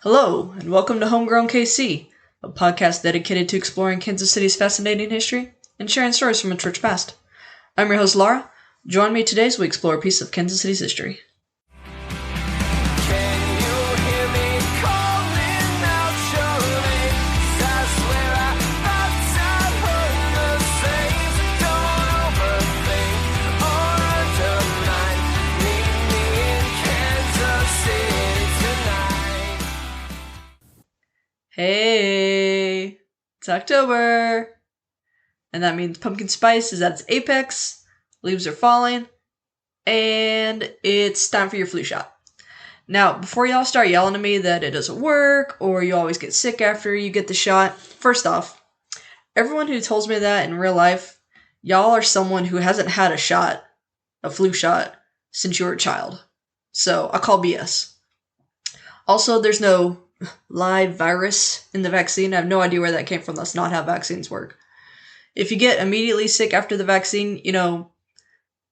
Hello, and welcome to Homegrown KC, a podcast dedicated to exploring Kansas City's fascinating history and sharing stories from a church past. I'm your host, Laura. Join me today as we explore a piece of Kansas City's history. Hey, it's October, and that means pumpkin spice is at its apex, leaves are falling, and it's time for your flu shot. Now, before y'all start yelling at me that it doesn't work, or you always get sick after you get the shot, first off, everyone who tells me that in real life, y'all are someone who hasn't had a flu shot, since you were a child. So, I call BS. Also, there's no live virus in the vaccine. I have no idea where that came from. That's not how vaccines work. If you get immediately sick after the vaccine,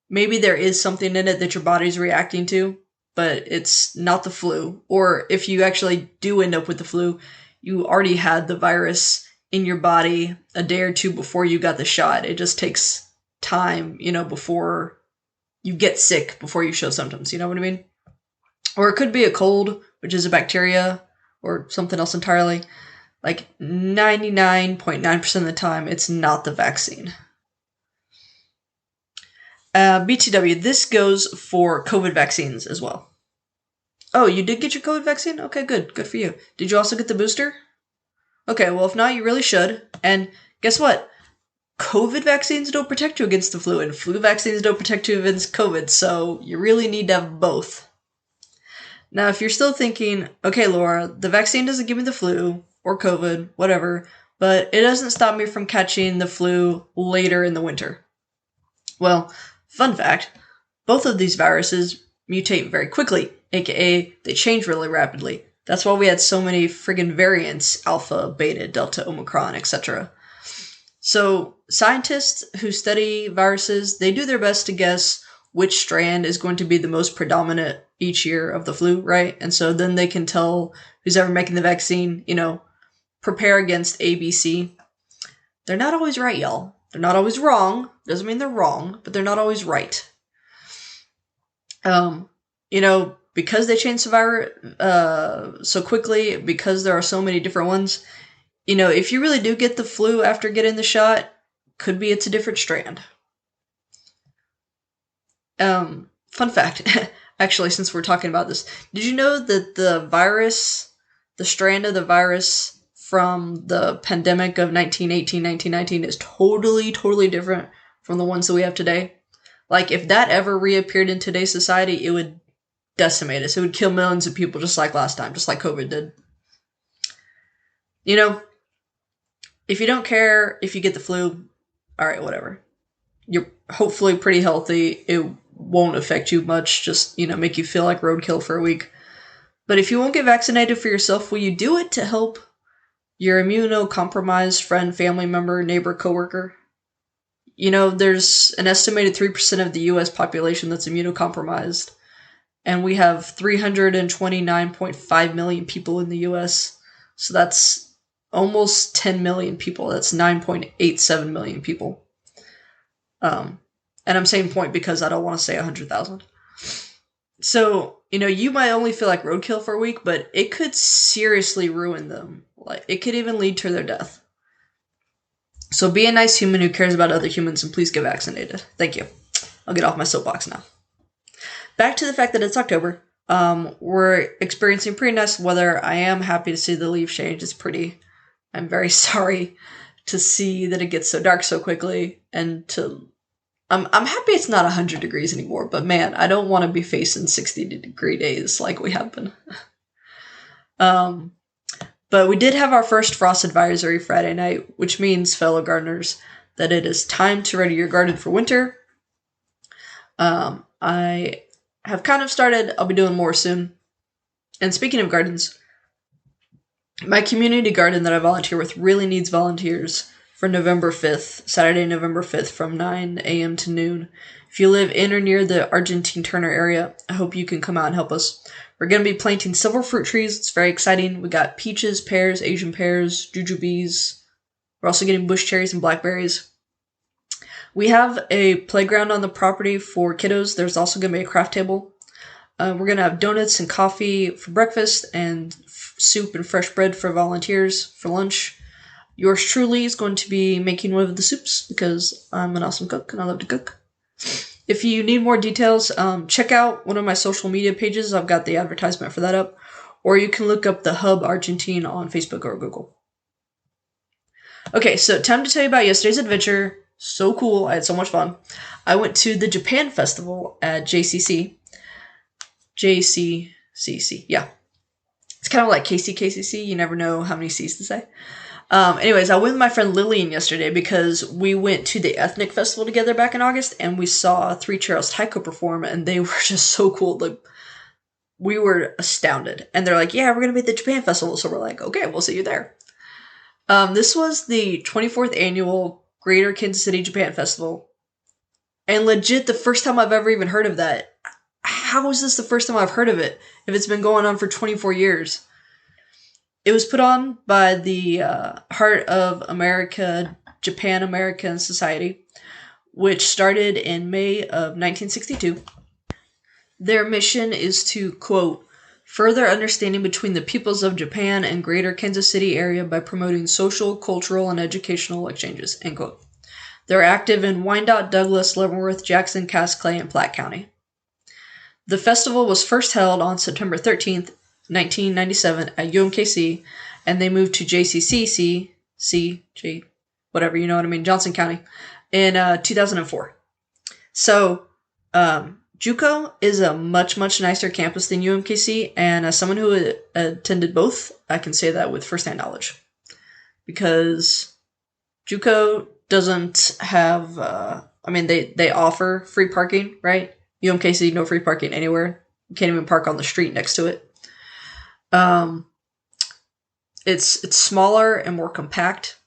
maybe there is something in it that your body's reacting to, but it's not the flu. Or if you actually do end up with the flu, you already had the virus in your body a day or two before you got the shot. It just takes time, before you get sick, before you show symptoms. You know what I mean? Or it could be a cold, which is a bacteria, or something else entirely. Like 99.9% of the time, it's not the vaccine. BTW, this goes for COVID vaccines as well. Oh, you did get your COVID vaccine? Okay, good. Good for you. Did you also get the booster? Okay, well, if not, you really should. And guess what? COVID vaccines don't protect you against the flu, and flu vaccines don't protect you against COVID, so you really need to have both. Now, if you're still thinking, okay, Laura, the vaccine doesn't give me the flu, or COVID, whatever, but it doesn't stop me from catching the flu later in the winter. Well, fun fact, both of these viruses mutate very quickly, aka they change really rapidly. That's why we had so many friggin' variants, alpha, beta, delta, omicron, etc. So, scientists who study viruses, they do their best to guess which strand is going to be the most predominant each year of the flu, right? And so then they can tell who's ever making the vaccine, prepare against ABC. They're not always right, y'all. They're not always wrong. Doesn't mean they're wrong, but they're not always right. Because they change the virus so quickly, because there are so many different ones, if you really do get the flu after getting the shot, could be it's a different strand. Fun fact, actually, since we're talking about this, did you know that the strand of the virus from the pandemic of 1918, 1919 is totally different from the ones that we have today? Like, if that ever reappeared in today's society, it would decimate us. It would kill millions of people just like last time, just like COVID did. If you don't care if you get the flu, alright, whatever. You're hopefully pretty healthy. It won't affect you much, just, make you feel like roadkill for a week. But if you won't get vaccinated for yourself, will you do it to help your immunocompromised friend, family member, neighbor, coworker? There's an estimated 3% of the U.S. population that's immunocompromised, and we have 329.5 million people in the U.S., so that's almost 10 million people. That's 9.87 million people. And I'm saying point because I don't want to say 100,000. So, you might only feel like roadkill for a week, but it could seriously ruin them. Like, it could even lead to their death. So be a nice human who cares about other humans, and please get vaccinated. Thank you. I'll get off my soapbox now. Back to the fact that it's October. We're experiencing pretty nice weather. I am happy to see the leaves change. It's pretty. I'm very sorry to see that it gets so dark so quickly, and I'm happy it's not 100 degrees anymore, but man, I don't want to be facing 60-degree days like we have been. But we did have our first frost advisory Friday night, which means, fellow gardeners, that it is time to ready your garden for winter. I have kind of started. I'll be doing more soon. And speaking of gardens, my community garden that I volunteer with really needs volunteers for November 5th, Saturday, November 5th from 9 a.m. to noon. If If you live in or near the Argentine Turner area, I hope you can come out and help us. We're going to be planting several fruit trees. It's very exciting. We got peaches, pears, Asian pears, jujubes. We're also getting bush cherries and blackberries. We have a playground on the property for kiddos. There's also going to be a craft table. We're going to have donuts and coffee for breakfast and soup and fresh bread for volunteers for lunch. Yours truly is going to be making one of the soups because I'm an awesome cook and I love to cook. If you need more details, check out one of my social media pages. I've got the advertisement for that up. Or you can look up the Hub Argentine on Facebook or Google. Okay, so time to tell you about yesterday's adventure. So cool. I had so much fun. I went to the Japan Festival at JCC. JCCC, yeah. It's kind of like KCKCC. You never know how many C's to say. Anyways, I went with my friend Lillian yesterday because we went to the Ethnic Festival together back in August, and we saw Three Chairs Taiko perform, and they were just so cool. Like, we were astounded. And they're like, yeah, we're going to be at the Japan Festival. So we're like, okay, we'll see you there. This was the 24th annual Greater Kansas City Japan Festival. And legit, the first time I've ever even heard of that. How is this the first time I've heard of it if it's been going on for 24 years? It was put on by the Heart of America, Japan American Society, which started in May of 1962. Their mission is to, quote, further understanding between the peoples of Japan and greater Kansas City area by promoting social, cultural, and educational exchanges, end quote. They're active in Wyandotte, Douglas, Leavenworth, Jackson, Cass Clay, and Platte County. The festival was first held on September 13th, 1997 at UMKC, and they moved to JCCC, whatever, you know what I mean, Johnson County, in 2004. So, JUCO is a much, much nicer campus than UMKC, and as someone who attended both, I can say that with firsthand knowledge. Because JUCO doesn't have, they offer free parking, right? UMKC, no free parking anywhere. You can't even park on the street next to it. It's smaller and more compact.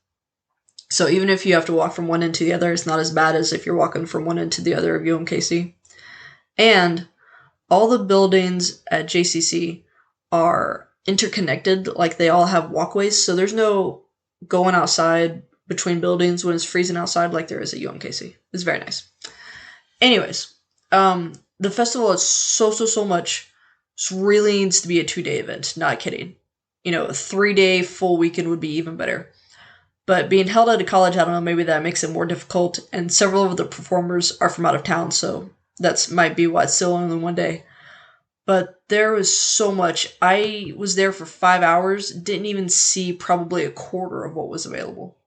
So even if you have to walk from one end to the other, it's not as bad as if you're walking from one end to the other of UMKC. And all the buildings at JCC are interconnected, like they all have walkways, so there's no going outside between buildings when it's freezing outside like there is at UMKC. It's very nice. Anyways, the festival is so much. It really needs to be a 2-day event. Not kidding. You know, a 3-day full weekend would be even better. But being held at a college, I don't know, maybe that makes it more difficult. And several of the performers are from out of town, so that might be why it's still only 1 day. But there was so much. I was there for 5 hours, didn't even see probably a quarter of what was available.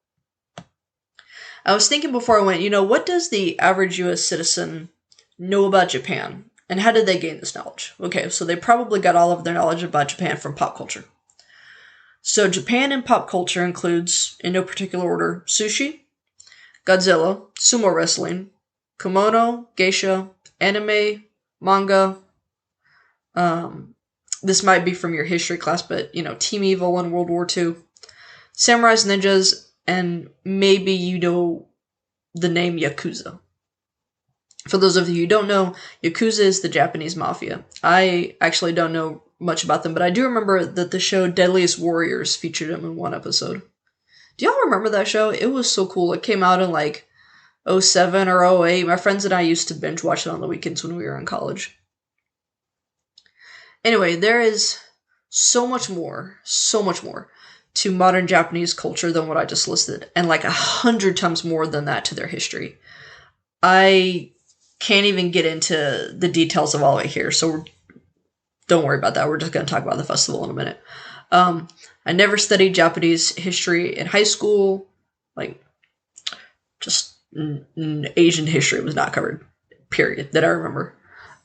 I was thinking before I went, what does the average U.S. citizen know about Japan? And how did they gain this knowledge? Okay, so they probably got all of their knowledge about Japan from pop culture. So Japan in pop culture includes, in no particular order, sushi, Godzilla, sumo wrestling, kimono, geisha, anime, manga. This might be from your history class, but, Team Evil in World War II, samurais, ninjas, and maybe you know the name Yakuza. For those of you who don't know, Yakuza is the Japanese mafia. I actually don't know much about them, but I do remember that the show Deadliest Warriors featured them in one episode. Do y'all remember that show? It was so cool. It came out in like 07 or 08. My friends and I used to binge watch it on the weekends when we were in college. Anyway, there is so much more to modern Japanese culture than what I just listed, and like 100 times more than that to their history. I can't even get into the details of all of it here, so don't worry about that. We're just going to talk about the festival in a minute. I never studied Japanese history in high school. Like, just Asian history was not covered, period, that I remember.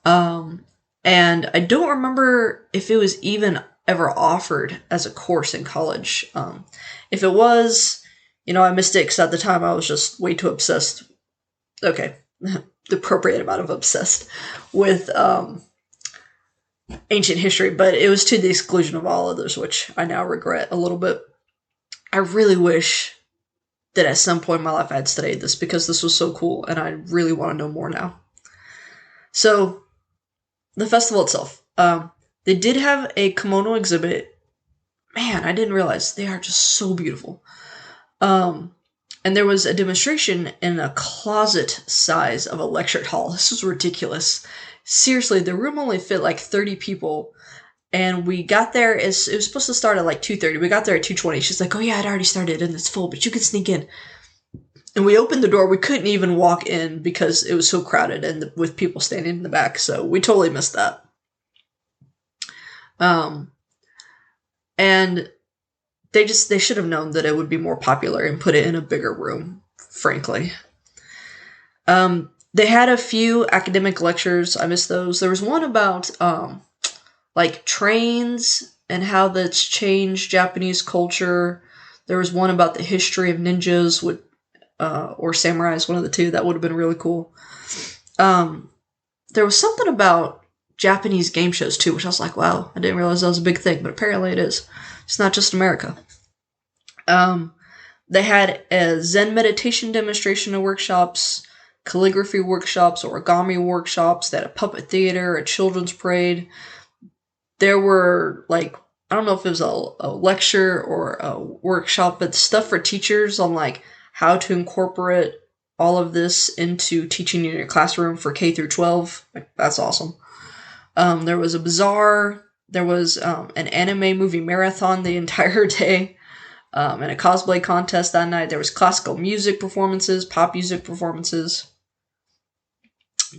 And I don't remember if it was even ever offered as a course in college. If it was, I missed it because at the time I was just way too obsessed. Okay, the appropriate amount of obsessed with ancient history, but it was to the exclusion of all others, which I now regret a little bit. I really wish that at some point in my life I had studied this because this was so cool and I really want to know more now. So, the festival itself. They did have a kimono exhibit. Man, I didn't realize they are just so beautiful. And there was a demonstration in a closet size of a lecture hall. This was ridiculous. Seriously, the room only fit like 30 people. And we got there, it was supposed to start at like 2:30. We got there at 2:20. She's like, oh yeah, it already started and it's full, but you can sneak in. And we opened the door. We couldn't even walk in because it was so crowded and with people standing in the back. So we totally missed that. And they should have known that it would be more popular and put it in a bigger room, frankly. They had a few academic lectures. I missed those. There was one about, like trains and how that's changed Japanese culture. There was one about the history of ninjas or samurais, one of the two. That would have been really cool. There was something about Japanese game shows too, which I was like, wow, I didn't realize that was a big thing, but apparently it is. It's not just America. They had a Zen meditation demonstration and workshops, calligraphy workshops, origami workshops. They had a puppet theater, a children's parade. There were, like, I don't know if it was a lecture or a workshop, but stuff for teachers on, like, how to incorporate all of this into teaching in your classroom for K through 12. Like, that's awesome. There was a bazaar. There was an anime movie marathon the entire day. And a cosplay contest that night. There was classical music performances, pop music performances.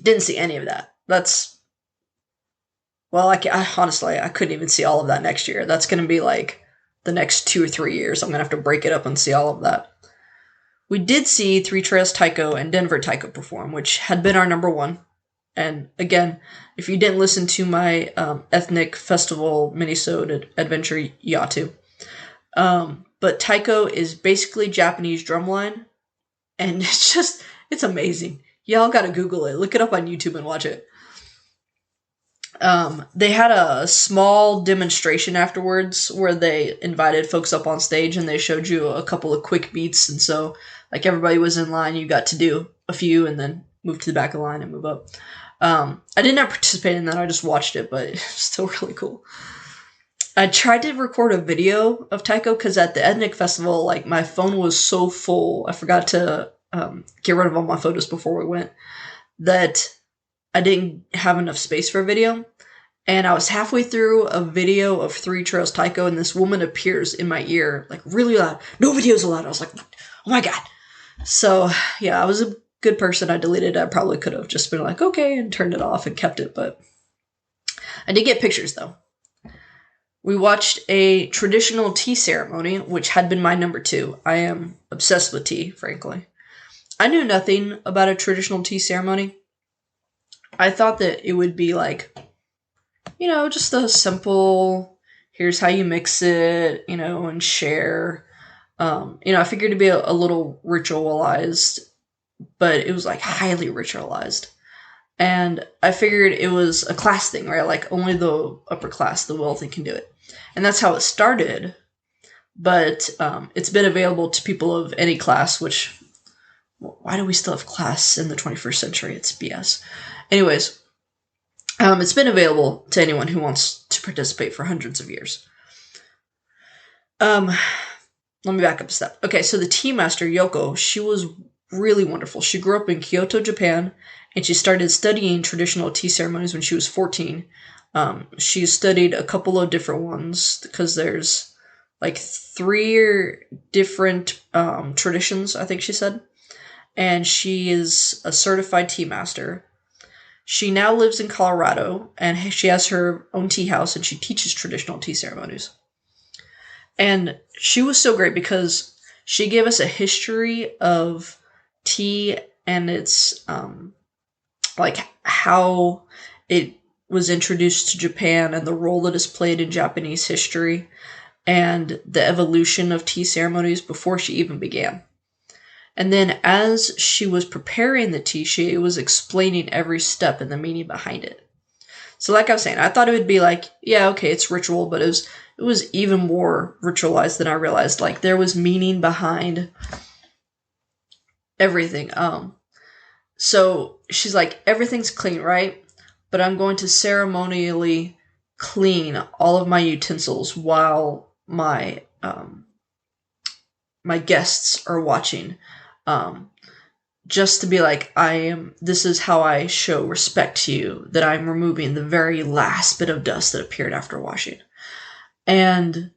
Didn't see any of that. I honestly, I couldn't even see all of that next year. That's going to be like the next 2 or 3 years. I'm going to have to break it up and see all of that. We did see Three Trails Taiko and Denver Taiko perform, which had been our number one. And again, if you didn't listen to my ethnic festival Minisode adventure, you ought to. But taiko is basically Japanese drumline, and it's amazing. Y'all gotta Google it. Look it up on YouTube and watch it. They had a small demonstration afterwards where they invited folks up on stage and they showed you a couple of quick beats, and so, like, everybody was in line, you got to do a few and then move to the back of the line and move up. I did not participate in that, I just watched it, but it's still really cool. I tried to record a video of taiko because at the ethnic festival, like, my phone was so full, I forgot to get rid of all my photos before we went, that I didn't have enough space for a video. And I was halfway through a video of Three Trails Taiko, and this woman appears in my ear, like, really loud. No videos allowed. I was like, oh my god. So, yeah, I was a good person. I deleted it. I probably could have just been like, okay, and turned it off and kept it, but I did get pictures, though. We watched a traditional tea ceremony, which had been my number 2. I am obsessed with tea, frankly. I knew nothing about a traditional tea ceremony. I thought that it would be like, just a simple, here's how you mix it, and share. I figured it'd be a little ritualized, but it was like highly ritualized. And I figured it was a class thing, right? Like, only the upper class, the wealthy, can do it. And that's how it started. But it's been available to people of any class, which, why do we still have class in the 21st century? It's BS. Anyways, it's been available to anyone who wants to participate for hundreds of years. Let me back up a step. Okay, so the tea master, Yoko, she was really wonderful. She grew up in Kyoto, Japan, and she started studying traditional tea ceremonies when she was 14. She studied a couple of different ones because there's like 3 different traditions, I think she said. And she is a certified tea master. She now lives in Colorado, and she has her own tea house, and she teaches traditional tea ceremonies. And she was so great because she gave us a history of tea and its, like, how it was introduced to Japan and the role it has played in Japanese history and the evolution of tea ceremonies before she even began. And then as she was preparing the tea, she was explaining every step and the meaning behind it. So like I was saying, I thought it would be like, yeah, okay, it's ritual, but it was even more ritualized than I realized. Like, there was meaning behind everything. So she's like, everything's clean, right? but I'm going to ceremonially clean all of my utensils while my my guests are watching. Just to be like, this is how I show respect to you, that I'm removing the very last bit of dust that appeared after washing. And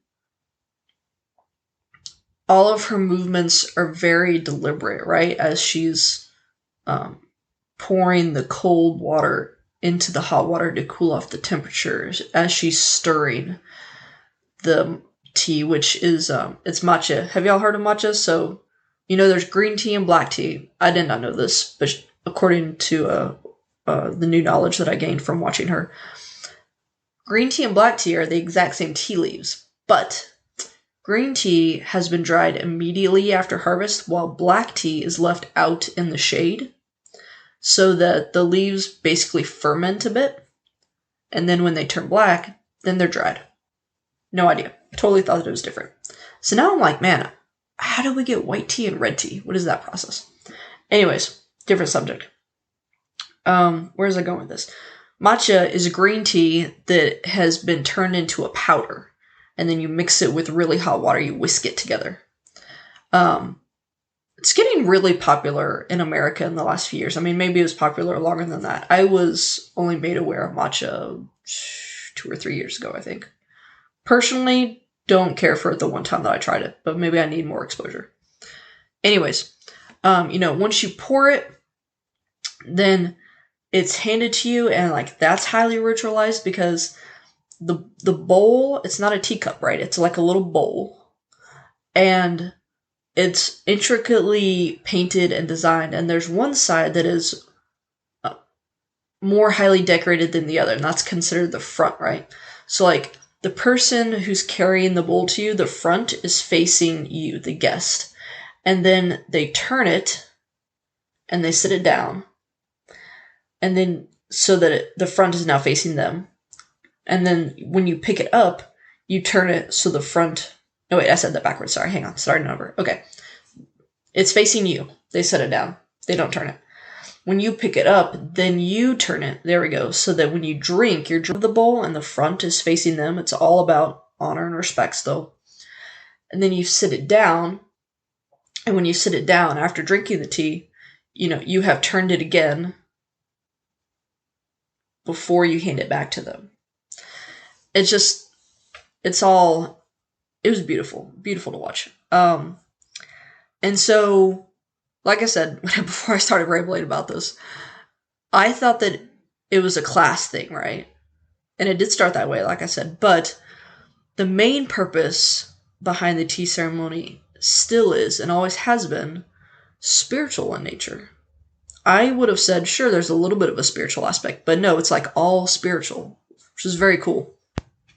all of her movements are very deliberate, right? As she's pouring the cold water into the hot water to cool off the temperatures, as she's stirring the tea, which is, it's matcha. Have y'all heard of matcha? So, there's green tea and black tea. I did not know this, but according to the new knowledge that I gained from watching her, green tea and black tea are the exact same tea leaves, but green tea has been dried immediately after harvest, while black tea is left out in the shade so that the leaves basically ferment a bit, and then when they turn black, then they're dried. No idea. Totally thought that it was different. So now I'm like, man, how do we get white tea and red tea? What is that process? Anyways, different subject. Where was I going with this? Matcha is a green tea that has been turned into a powder, and then you mix it with really hot water. You whisk it together. It's getting really popular in America in the last few years. I mean, maybe it was popular longer than that. I was only made aware of matcha 2 or 3 years ago, I think. Personally, don't care for it the one time that I tried it, but maybe I need more exposure. Anyways, once you pour it, then it's handed to you, and like that's highly ritualized because the bowl, it's not a teacup, right? It's like a little bowl, and it's intricately painted and designed, and there's one side that is more highly decorated than the other, and that's considered the front, right? So like, the person who's carrying the bowl to you, the front is facing you, the guest. And then they turn it and they sit it down. And then so that the front is now facing them. And then when you pick it up, you turn it so the front... Oh, wait, I said that backwards. Sorry, hang on. Starting over. Okay. It's facing you. They set it down. They don't turn it. When you pick it up, then you turn it. There we go. So that when you drink, you're drinking the bowl and the front is facing them. It's all about honor and respect still. And then you sit it down. And when you sit it down after drinking the tea, you have turned it again before you hand it back to them. It was beautiful. Beautiful to watch. And so, like I said, before I started rambling about this, I thought that it was a class thing, right? And it did start that way, like I said. But the main purpose behind the tea ceremony still is, and always has been, spiritual in nature. I would have said, sure, there's a little bit of a spiritual aspect, but no, it's like all spiritual, which is very cool.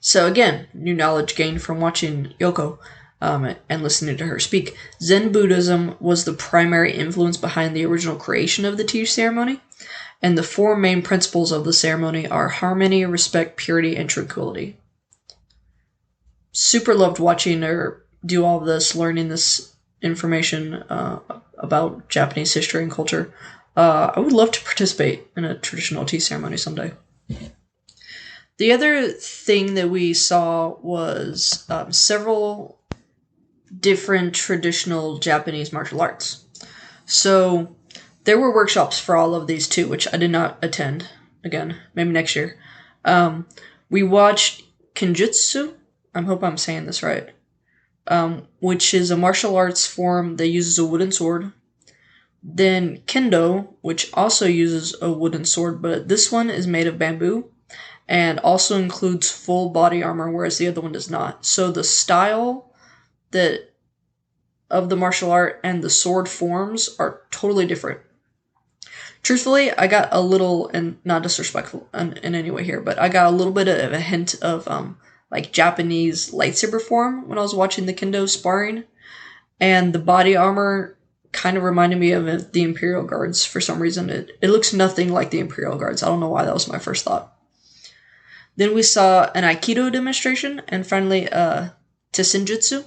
So again, new knowledge gained from watching Yoko and listening to her speak. Zen Buddhism was the primary influence behind the original creation of the tea ceremony, and the 4 main principles of the ceremony are harmony, respect, purity, and tranquility. Super loved watching her do all of this, learning this information about Japanese history and culture. I would love to participate in a traditional tea ceremony someday. The other thing that we saw was several different traditional Japanese martial arts. So there were workshops for all of these too, which I did not attend. Again, maybe next year. We watched Kenjutsu. I hope I'm saying this right. Which is a martial arts form that uses a wooden sword. Then Kendo, which also uses a wooden sword, but this one is made of bamboo and also includes full body armor, whereas the other one does not. So the style of the martial art and the sword forms are totally different. Truthfully, I got a little, and not disrespectful in any way here, but I got a little bit of a hint of like Japanese lightsaber form when I was watching the Kendo sparring, and the body armor kind of reminded me of the Imperial Guards for some reason. It looks nothing like the Imperial Guards. I don't know why, that was my first thought. Then we saw an Aikido demonstration, and finally Tessenjutsu,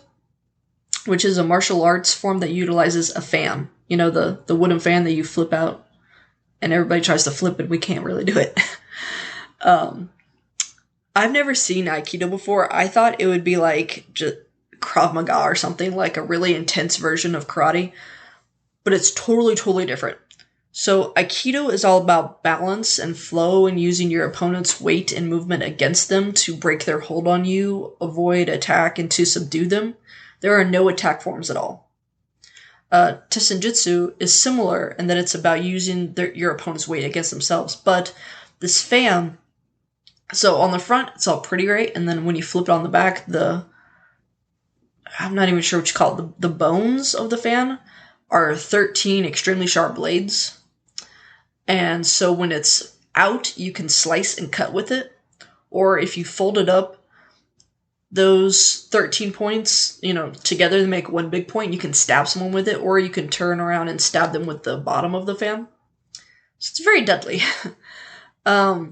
which is a martial arts form that utilizes a fan. You know, the wooden fan that you flip out, and everybody tries to flip it. We can't really do it. Um, I've never seen Aikido before. I thought it would be like just Krav Maga or something, like a really intense version of karate, but it's totally, totally different. So Aikido is all about balance and flow and using your opponent's weight and movement against them to break their hold on you, avoid attack, and to subdue them. There are no attack forms at all. Tessenjutsu is similar in that it's about using your opponent's weight against themselves, but this fan, so on the front, it's all pretty great, and then when you flip it on the back, I'm not even sure what you call it, the bones of the fan are 13 extremely sharp blades. And so when it's out, you can slice and cut with it. Or if you fold it up, those 13 points, together to make one big point, you can stab someone with it, or you can turn around and stab them with the bottom of the fan. So it's very deadly. I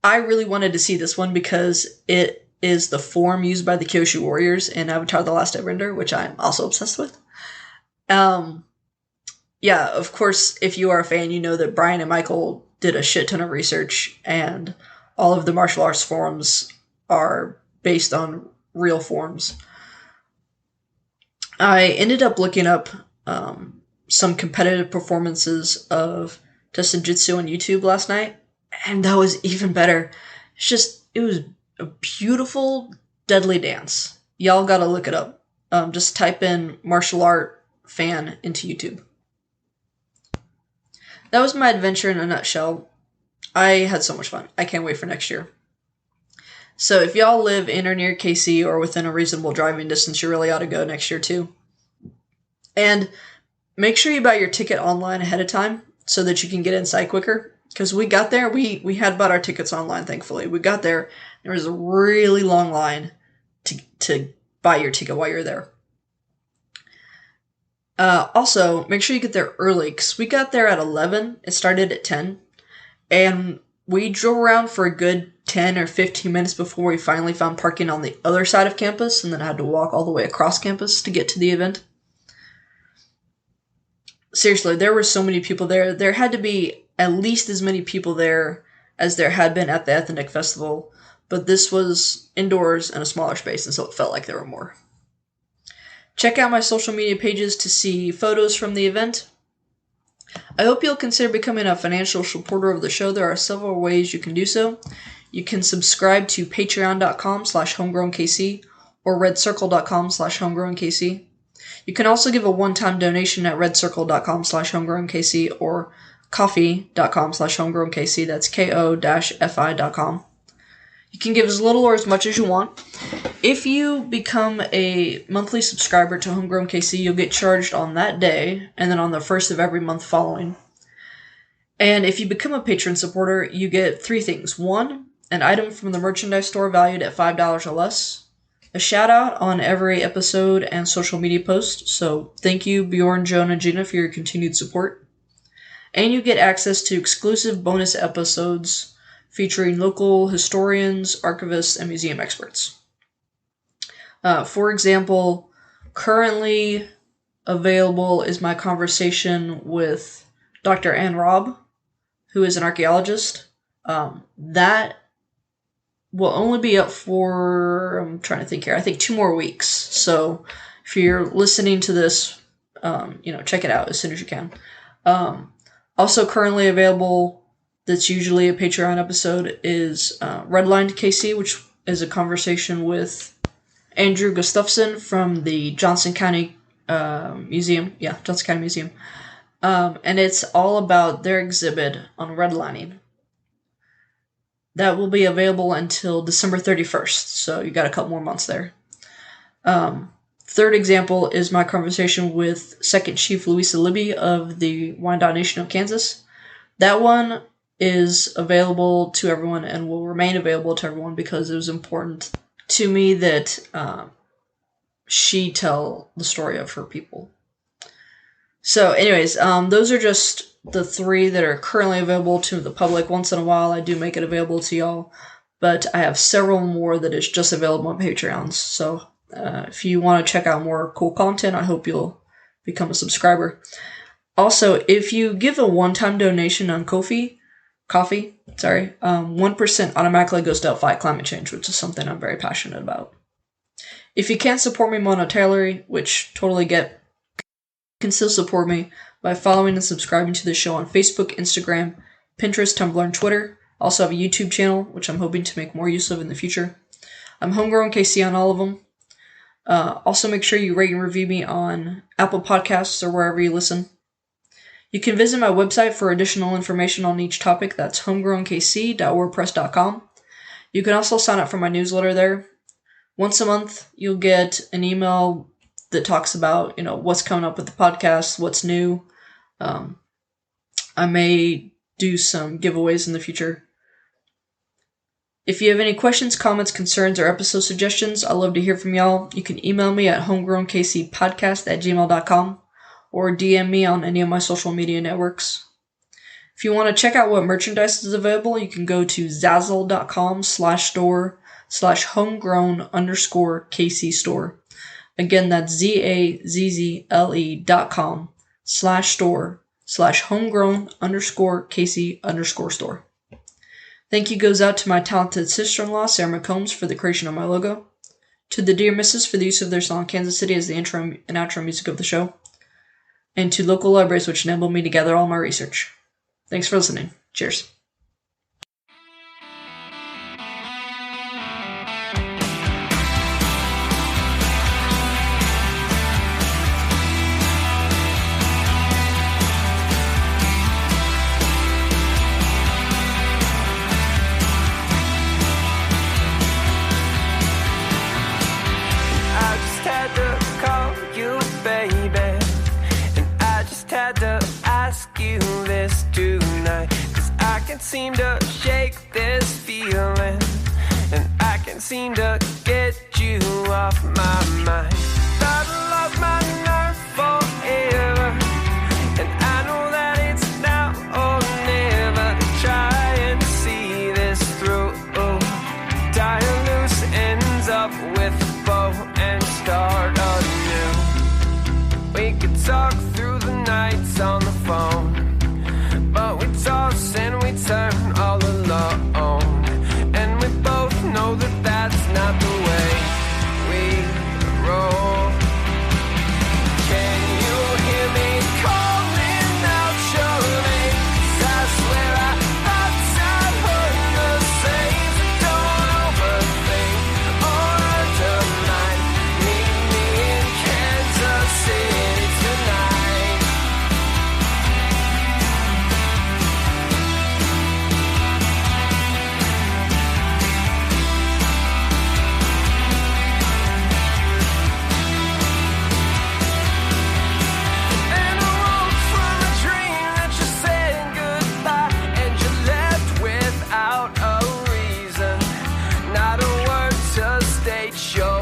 really wanted to see this one because it is the form used by the Kyoshu Warriors in Avatar: The Last Airbender, which I'm also obsessed with. Yeah, of course, if you are a fan, you know that Brian and Michael did a shit ton of research, and all of the martial arts forms are based on real forms. I ended up looking up some competitive performances of Tessenjutsu on YouTube last night, and that was even better. It was a beautiful, deadly dance. Y'all gotta look it up. Just type in martial art fan into YouTube. That was my adventure in a nutshell. I had so much fun. I can't wait for next year. So if y'all live in or near KC or within a reasonable driving distance, you really ought to go next year too. And make sure you buy your ticket online ahead of time so that you can get inside quicker. Because we got there, we had bought our tickets online, thankfully. We got there, there was a really long line to buy your ticket while you're there. Also, make sure you get there early, because we got there at 11. It started at 10. And we drove around for a good 10 or 15 minutes before we finally found parking on the other side of campus, and then I had to walk all the way across campus to get to the event. Seriously, there were so many people there. There had to be at least as many people there as there had been at the Ethnic Festival, but this was indoors in a smaller space, and so it felt like there were more. Check out my social media pages to see photos from the event. I hope you'll consider becoming a financial supporter of the show. There are several ways you can do so. You can subscribe to patreon.com/homegrownkc or redcircle.com/homegrownkc. You can also give a one-time donation at redcircle.com/homegrownkc or coffee.com/homegrownkc. That's ko-fi.com. You can give as little or as much as you want. If you become a monthly subscriber to Homegrown KC, you'll get charged on that day and then on the first of every month following. And if you become a patron supporter, you get 3 things. 1, an item from the merchandise store valued at $5 or less. A shout out on every episode and social media post. So thank you, Bjorn, Joan, and Gina, for your continued support. And you get access to exclusive bonus episodes featuring local historians, archivists, and museum experts. For example, currently available is my conversation with Dr. Ann Robb, who is an archaeologist. That will only be up for, I'm trying to think here, I think 2 more weeks. So if you're listening to this, check it out as soon as you can. Also currently available, that's usually a Patreon episode, is Redlined KC, which is a conversation with Andrew Gustafson from the Johnson County Museum. Yeah, Johnson County Museum. And it's all about their exhibit on redlining. That will be available until December 31st, so you got a couple more months there. Third example is my conversation with Second Chief Louisa Libby of the Wyandotte Nation of Kansas. That one is available to everyone and will remain available to everyone because it was important to me that she tell the story of her people. So anyways, those are just the 3 that are currently available to the public. Once in a while, I do make it available to y'all, but I have several more that is just available on Patreons. So if you want to check out more cool content, I hope you'll become a subscriber. Also, if you give a one-time donation on Ko-fi, 1% automatically goes to help fight climate change, which is something I'm very passionate about. If you can't support me monetarily, which totally get, you can still support me by following and subscribing to the show on Facebook, Instagram, Pinterest, Tumblr, and Twitter. I also have a YouTube channel, which I'm hoping to make more use of in the future. I'm Homegrown KC on all of them. Also, make sure you rate and review me on Apple Podcasts or wherever you listen. You can visit my website for additional information on each topic. That's homegrownkc.wordpress.com. You can also sign up for my newsletter there. Once a month, you'll get an email that talks about, what's coming up with the podcast, what's new. I may do some giveaways in the future. If you have any questions, comments, concerns, or episode suggestions, I'd love to hear from y'all. You can email me at homegrownkcpodcast@gmail.com or DM me on any of my social media networks. If you want to check out what merchandise is available, you can go to zazzle.com/store/homegrown_KC store. Again, that's zazzle.com/store/homegrown_KC_store. Thank you goes out to my talented sister-in-law, Sarah McCombs, for the creation of my logo. To the Dear Misses for the use of their song Kansas City as the intro and outro music of the show. And to local libraries which enabled me to gather all my research. Thanks for listening. Cheers. Seem to shake this feeling, and I can't seem to get you off my mind. Thought I lost my nerve forever, and I know that it's now or never. Trying to see this through, tie loose ends up with a bow and start anew. We could talk through the nights on the phone, but we toss and we turn all alone, and we both know that that's not the way we roll. Can you hear me calling out your name? 'Cause I swear I thought I'd heard the same. So don't overthink or undermine. Meet me in Kansas City tonight. Show